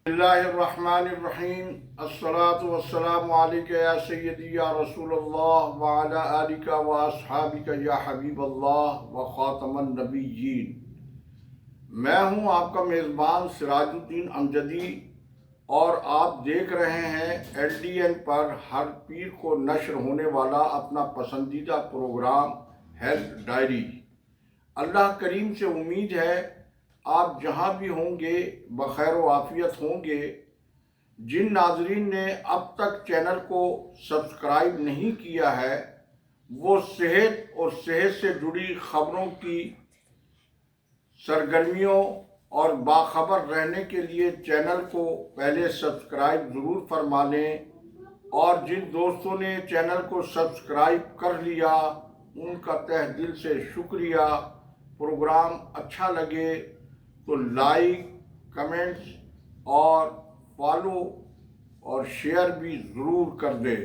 اللہ الرحمن الرحیم الصلاة والسلام علیکہ یا سیدی یا رسول اللہ وعلی آلکہ و اصحابکہ یا حبیب اللہ و خاتم النبیین۔ میں ہوں آپ کا میزبان سراج الدین امجدی اور آپ دیکھ رہے ہیں LDN پر ہر پیر کو نشر ہونے والا اپنا پسندیدہ پروگرام ہیلتھ ڈائری۔ اللہ کریم سے امید ہے آپ جہاں بھی ہوں گے بخیر و عافیت ہوں گے۔ جن ناظرین نے اب تک چینل کو سبسکرائب نہیں کیا ہے وہ صحت اور صحت سے جڑی خبروں کی سرگرمیوں اور باخبر رہنے کے لیے چینل کو پہلے سبسکرائب ضرور فرما لیں، اور جن دوستوں نے چینل کو سبسکرائب کر لیا ان کا تہ دل سے شکریہ۔ پروگرام اچھا لگے تو لائک، کمنٹس اور فالو اور شیئر بھی ضرور کر دے۔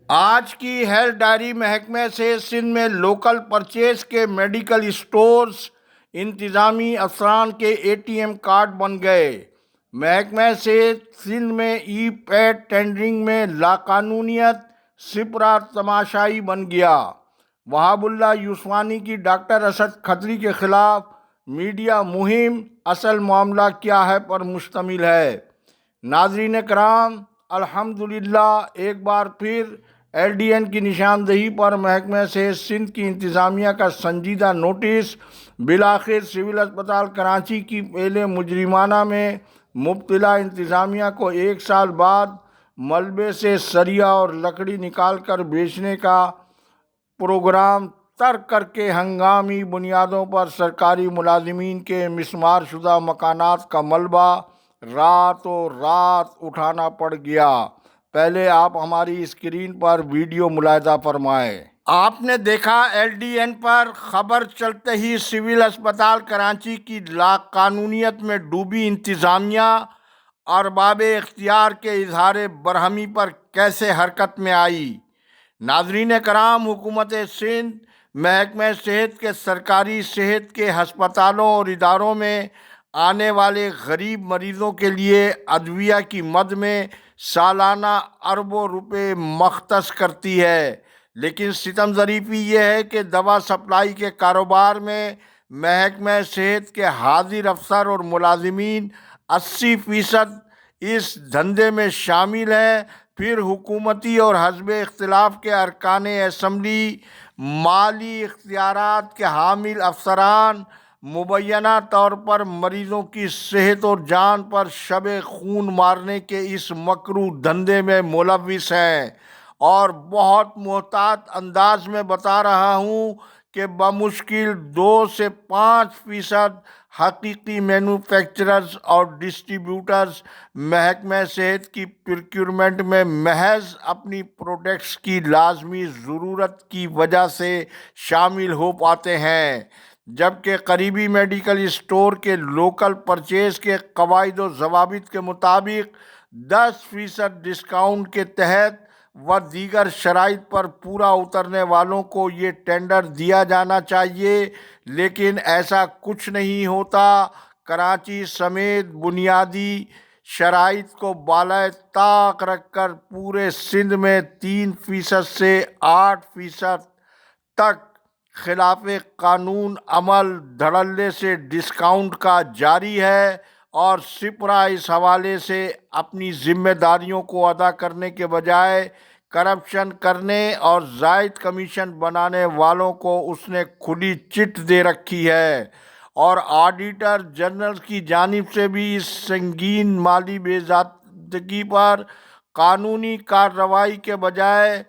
آج کی ہیلتھ ڈائری محکمہ سے سندھ میں لوکل پرچیز کے میڈیکل اسٹورز انتظامی افسران کے ATM کارڈ بن گئے۔ محکمہ سے سندھ میں پیڈ ٹینڈرنگ میں لاقانونیت سپرہ تماشائی بن گیا۔ وہاب اللہ یوسفانی کی ڈاکٹر اسد کھتری کے خلاف میڈیا مہم اصل معاملہ کیا ہے پر مشتمل ہے۔ ناظرین کرام، الحمدللہ ایک بار پھر LDN کی نشاندہی پر محکمہ صحت سندھ کی انتظامیہ کا سنجیدہ نوٹس بالآخر سول اسپتال کراچی کی پہلے مجرمانہ میں مبتلا انتظامیہ کو 1 سال بعد ملبے سے سریا اور لکڑی نکال کر بیچنے کا پروگرام ترک کر کے ہنگامی بنیادوں پر سرکاری ملازمین کے مسمار شدہ مکانات کا ملبہ راتوں رات اٹھانا پڑ گیا۔ پہلے آپ ہماری اسکرین پر ویڈیو ملاحظہ فرمائیں۔ آپ نے دیکھا LDN پر خبر چلتے ہی سول اسپتال کراچی کی لاقانونیت میں ڈوبی انتظامیہ ارباب اختیار کے اظہار برہمی پر کیسے حرکت میں آئی۔ ناظرین کرام، حکومت سندھ محکمہ صحت کے سرکاری صحت کے ہسپتالوں اور اداروں میں آنے والے غریب مریضوں کے لیے ادویہ کی مد میں سالانہ اربوں روپے مختص کرتی ہے، لیکن ستم ظریفی یہ ہے کہ دوا سپلائی کے کاروبار میں محکمہ صحت کے حاضر افسر اور ملازمین 80% اس دھندے میں شامل ہیں۔ پھر حکومتی اور حزب اختلاف کے ارکان اسمبلی، مالی اختیارات کے حامل افسران مبینہ طور پر مریضوں کی صحت اور جان پر شب خون مارنے کے اس مکروہ دھندے میں ملوث ہیں، اور بہت محتاط انداز میں بتا رہا ہوں کہ بمشکل 2 سے 5% حقیقی مینوفیکچررز اور ڈسٹریبیوٹرز محکمہ صحت کی پروکیورمنٹ میں محض اپنی پروڈکٹس کی لازمی ضرورت کی وجہ سے شامل ہو پاتے ہیں، جبکہ قریبی میڈیکل اسٹور کے لوکل پرچیز کے قواعد و ضوابط کے مطابق 10% ڈسکاؤنٹ کے تحت و دیگر شرائط پر پورا اترنے والوں کو یہ ٹینڈر دیا جانا چاہیے، لیکن ایسا کچھ نہیں ہوتا۔ کراچی سمیت بنیادی شرائط کو بالائے طاق رکھ کر پورے سندھ میں 3% سے 8% تک خلاف قانون عمل دھڑلے سے ڈسکاؤنٹ کا جاری ہے، اور سپرہ اس حوالے سے اپنی ذمہ داریوں کو ادا کرنے کے بجائے کرپشن کرنے اور زائد کمیشن بنانے والوں کو اس نے کھلی چٹ دے رکھی ہے، اور آڈیٹر جنرل کی جانب سے بھی اس سنگین مالی بے ضابطگی پر قانونی کارروائی کے بجائے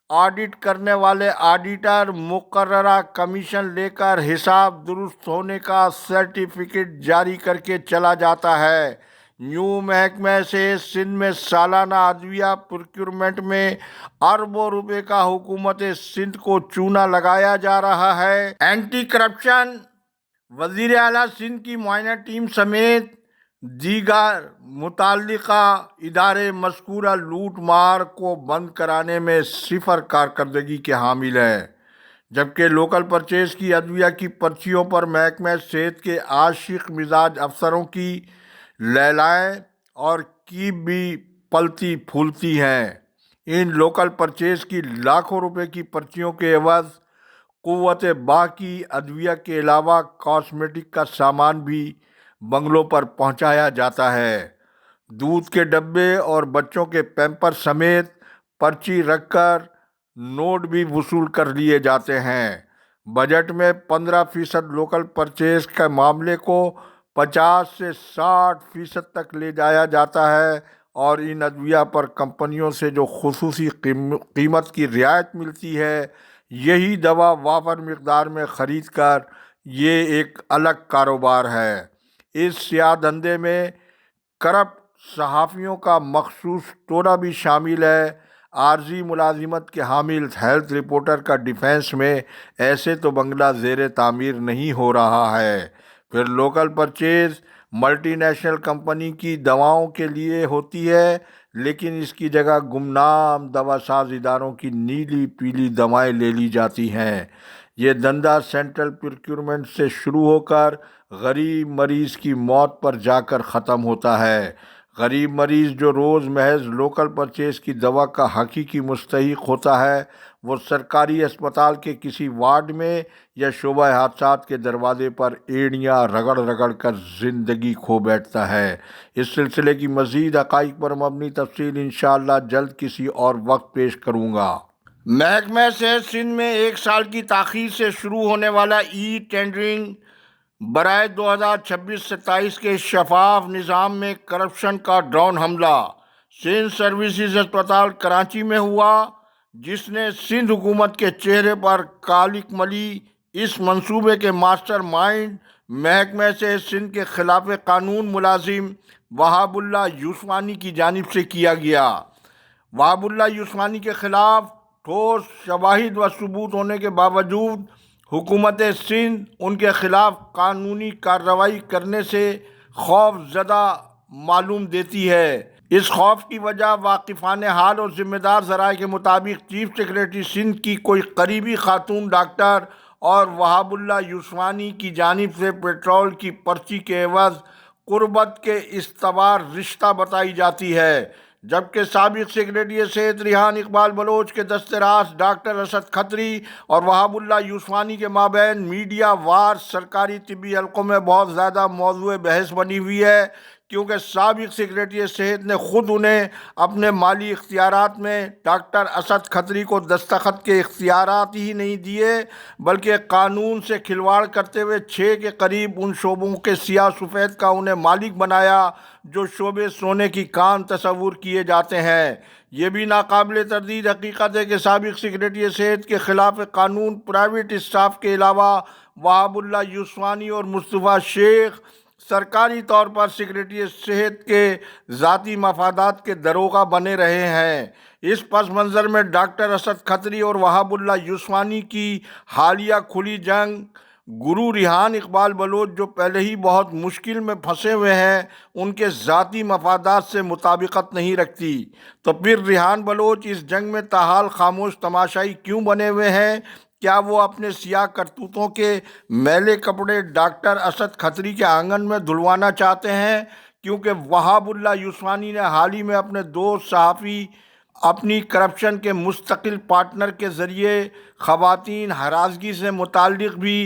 آڈٹ کرنے والے آڈیٹر مقررہ کمیشن لے کر حساب درست ہونے کا سرٹیفکیٹ جاری کر کے چلا جاتا ہے۔ یوں محکمہ سے سندھ میں سالانہ ادویہ پروکیورمنٹ میں اربوں روپے کا حکومت سندھ کو چونا لگایا جا رہا ہے۔ اینٹی کرپشن وزیر اعلیٰ سندھ کی معائنہ ٹیم سمیت دیگر متعلقہ ادارے مذکورہ لوٹ مار کو بند کرانے میں صفر کارکردگی کے حامل ہیں، جبکہ لوکل پرچیز کی ادویہ کی پرچیوں پر محکمہ صحت کے عاشق مزاج افسروں کی لیلائیں اور کی بھی پلتی پھولتی ہیں۔ ان لوکل پرچیز کی لاکھوں روپے کی پرچیوں کے عوض قوت باقی ادویہ کے علاوہ کاسمیٹک کا سامان بھی بنگلوں پر پہنچایا جاتا ہے۔ دودھ کے ڈبے اور بچوں کے پیمپر سمیت پرچی رکھ کر نوٹ بھی وصول کر لیے جاتے ہیں۔ بجٹ میں 15% لوکل پرچیز کے معاملے کو 50 سے 60% تک لے جایا جاتا ہے، اور ان ادویہ پر کمپنیوں سے جو خصوصی قیمت کی رعایت ملتی ہے، یہی دوا وافر مقدار میں خرید کر یہ ایک الگ کاروبار ہے۔ اس سیاہ دھندے میں کرپٹ صحافیوں کا مخصوص ٹولہ بھی شامل ہے۔ عارضی ملازمت کے حامل ہیلتھ رپورٹر کا ڈیفنس میں ایسے تو بنگلہ زیر تعمیر نہیں ہو رہا ہے، پھر local purchase multi national company کی دواؤں کے لیے ہوتی ہے، لیکن اس کی جگہ گمنام دوا ساز اداروں کی نیلی پیلی دوائیں لے لی جاتی ہیں۔ یہ دھندا سینٹرل پروکیورمنٹ سے شروع ہو کر غریب مریض کی موت پر جا کر ختم ہوتا ہے۔ غریب مریض جو روز محض لوکل پرچیز کی دوا کا حقیقی مستحق ہوتا ہے، وہ سرکاری اسپتال کے کسی وارڈ میں یا شعبہ حادثات کے دروازے پر ایڑیاں رگڑ رگڑ کر زندگی کھو بیٹھتا ہے۔ اس سلسلے کی مزید حقائق پر مبنی تفصیل انشاءاللہ جلد کسی اور وقت پیش کروں گا۔ محکمہ صحت سندھ میں 1 سال کی تاخیر سے شروع ہونے والا ای ٹینڈرنگ برائے 2026-27 کے شفاف نظام میں کرپشن کا ڈرون حملہ سندھ سروسز اسپتال کراچی میں ہوا، جس نے سندھ حکومت کے چہرے پر کالک ملی۔ اس منصوبے کے ماسٹر مائنڈ محکمہ صحت سندھ کے خلاف قانون ملازم وہاب اللہ یوسفانی کی جانب سے کیا گیا۔ وہاب اللہ یوسفانی کے خلاف ٹھوس شواہد و ثبوت ہونے کے باوجود حکومت سندھ ان کے خلاف قانونی کارروائی کرنے سے خوف زدہ معلوم دیتی ہے۔ اس خوف کی وجہ واقفان حال اور ذمہ دار ذرائع کے مطابق چیف سیکریٹری سندھ کی کوئی قریبی خاتون ڈاکٹر اور وہاب اللہ یوسفانی کی جانب سے پیٹرول کی پرچی کے عوض قربت کے استوار رشتہ بتائی جاتی ہے، جبکہ سابق سیکریٹری صحت ریحان اقبال بلوچ کے دست راست ڈاکٹر اسد کھتری اور وہاب اللہ یوسفانی کے مابین میڈیا وار سرکاری طبی حلقوں میں بہت زیادہ موضوع بحث بنی ہوئی ہے، کیونکہ سابق سیکریٹری صحت نے خود انہیں اپنے مالی اختیارات میں ڈاکٹر اسد کھتری کو دستخط کے اختیارات ہی نہیں دیے، بلکہ قانون سے کھلواڑ کرتے ہوئے 6 کے قریب ان شعبوں کے سیاہ سفید کا انہیں مالک بنایا جو شعبے سونے کی کان تصور کیے جاتے ہیں۔ یہ بھی ناقابل تردید حقیقت ہے کہ سابق سیکریٹری صحت کے خلاف قانون پرائیویٹ اسٹاف کے علاوہ وہاب اللہ یوسفانی اور مصطفیٰ شیخ سرکاری طور پر سیکریٹری صحت کے ذاتی مفادات کے داروغہ بنے رہے ہیں۔ اس پس منظر میں ڈاکٹر اسد کھتری اور وہاب اللہ یوسفانی کی حالیہ کھلی جنگ گرو ریحان اقبال بلوچ، جو پہلے ہی بہت مشکل میں پھنسے ہوئے ہیں، ان کے ذاتی مفادات سے مطابقت نہیں رکھتی، تو پھر ریحان بلوچ اس جنگ میں تاحال خاموش تماشائی کیوں بنے ہوئے ہیں؟ کیا وہ اپنے سیاہ کرتوتوں کے میلے کپڑے ڈاکٹر اسد کھتری کے آنگن میں دھلوانا چاہتے ہیں؟ کیونکہ وہاب اللہ یوسفانی نے حال ہی میں اپنے دوست صحافی اپنی کرپشن کے مستقل پارٹنر کے ذریعے خواتین ہراسگی سے متعلق بھی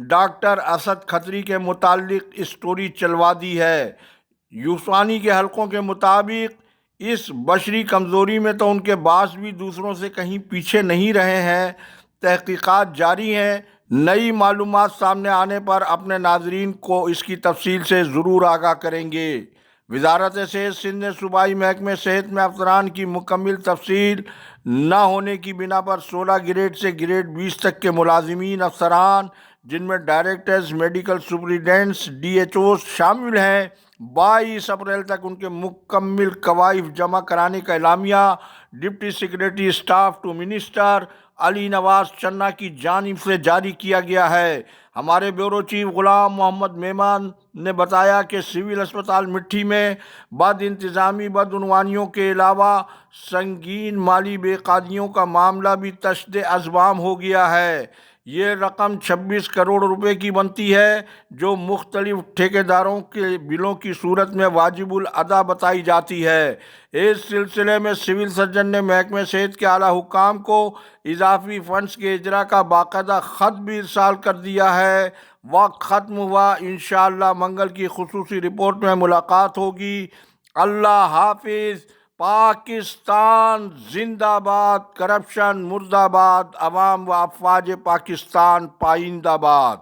ڈاکٹر اسد کھتری کے متعلق اسٹوری چلوا دی ہے۔ یوسفانی کے حلقوں کے مطابق اس بشری کمزوری میں تو ان کے باس بھی دوسروں سے کہیں پیچھے نہیں رہے ہیں۔ تحقیقات جاری ہیں، نئی معلومات سامنے آنے پر اپنے ناظرین کو اس کی تفصیل سے ضرور آگاہ کریں گے۔ وزارت صحت سندھ نے صوبائی محکمہ صحت میں افسران کی مکمل تفصیل نہ ہونے کی بنا پر 16 گریڈ سے گریڈ 20 تک کے ملازمین افسران، جن میں directors, medical superintendents, D H Os شامل ہیں، 22 اپریل تک ان کے مکمل کوائف جمع کرانے کا اعلامیہ deputy secretary staff to minister Ali Nawaz Chana کی جانب سے جاری کیا گیا ہے۔ ہمارے بیورو چیف غلام محمد میمان نے بتایا کہ سول اسپتال مٹھی میں بد انتظامی، بدعنوانیوں کے علاوہ سنگین مالی بے قاعدگیوں کا معاملہ بھی تشدِ اذبام ہو گیا ہے۔ یہ رقم 26 کروڑ روپے کی بنتی ہے، جو مختلف ٹھیکیداروں کے بلوں کی صورت میں واجب الادا بتائی جاتی ہے۔ اس سلسلے میں سول سرجن نے محکمہ صحت کے اعلیٰ حکام کو اضافی فنڈز کے اجرا کا باقاعدہ خط بھی ارسال کر دیا ہے۔ وقت ختم ہوا، انشاءاللہ منگل کی خصوصی رپورٹ میں ملاقات ہوگی۔ اللہ حافظ۔ پاکستان زندہ باد، کرپشن مردہ باد، عوام و افواج پاکستان پائندہ باد۔